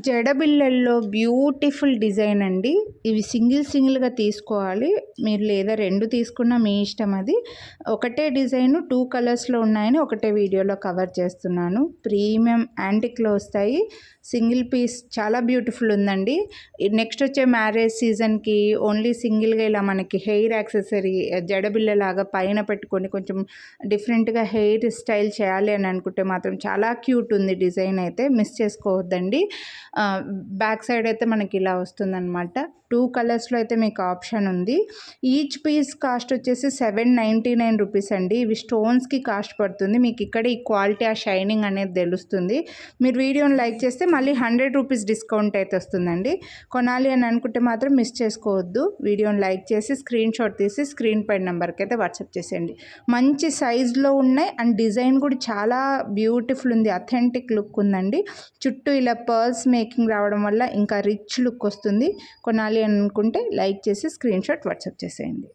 జడబిళ్ళల్లో beautiful design అండి. ఇవి సింగిల్గా తీసుకోవాలి మీరు, లేదా 2 తీసుకున్నా మీ ఇష్టం. అది ఒకటే డిజైన్ 2 కలర్స్లో ఉన్నాయని ఒకటే వీడియోలో కవర్ చేస్తున్నాను. ప్రీమియం యాంటిక్లో వస్తాయి. సింగిల్ పీస్ చాలా బ్యూటిఫుల్ ఉందండి. నెక్స్ట్ వచ్చే మ్యారేజ్ సీజన్కి ఓన్లీ సింగిల్గా ఇలా మనకి హెయిర్ యాక్సెసరీ జడబిళ్ళలాగా పైన పెట్టుకొని కొంచెం డిఫరెంట్గా హెయిర్ స్టైల్ చేయాలి అని అనుకుంటే మాత్రం చాలా క్యూట్ ఉంది. డిజైన్ అయితే మిస్ చేసుకోవద్దండి. బ్యాక్ సైడ్ అయితే మనకి ఇలా వస్తుందన్నమాట. 2 కలర్స్లో అయితే మీకు ఆప్షన్ ఉంది. ఈచ్ పీస్ కాస్ట్ వచ్చేసి 799 రూపీస్ అండి. ఇవి స్టోన్స్కి కాస్ట్ పడుతుంది. మీకు ఇక్కడ ఈ క్వాలిటీ, ఆ షైనింగ్ అనేది తెలుస్తుంది. మీరు వీడియోని లైక్ చేస్తే మళ్ళీ 100 రూపీస్ డిస్కౌంట్ అయితే వస్తుందండి. కొనాలి అని అనుకుంటే మాత్రం మిస్ చేసుకోవద్దు. వీడియోని లైక్ చేసి స్క్రీన్ షాట్ తీసి స్క్రీన్ పైన నెంబర్కి అయితే వాట్సాప్ చేసేయండి. మంచి సైజులో ఉన్నాయి అండ్ డిజైన్ కూడా చాలా బ్యూటిఫుల్ ఉంది. అథెంటిక్ లుక్ ఉందండి. చుట్టూ ఇలా పర్ల్స్ మేకింగ్ రావడం వల్ల ఇంకా రిచ్ లుక్ వస్తుంది. కొనాలి అనుకుంటే లైక్ చేసి స్క్రీన్ షాట్ వాట్సాప్ చేసేయండి.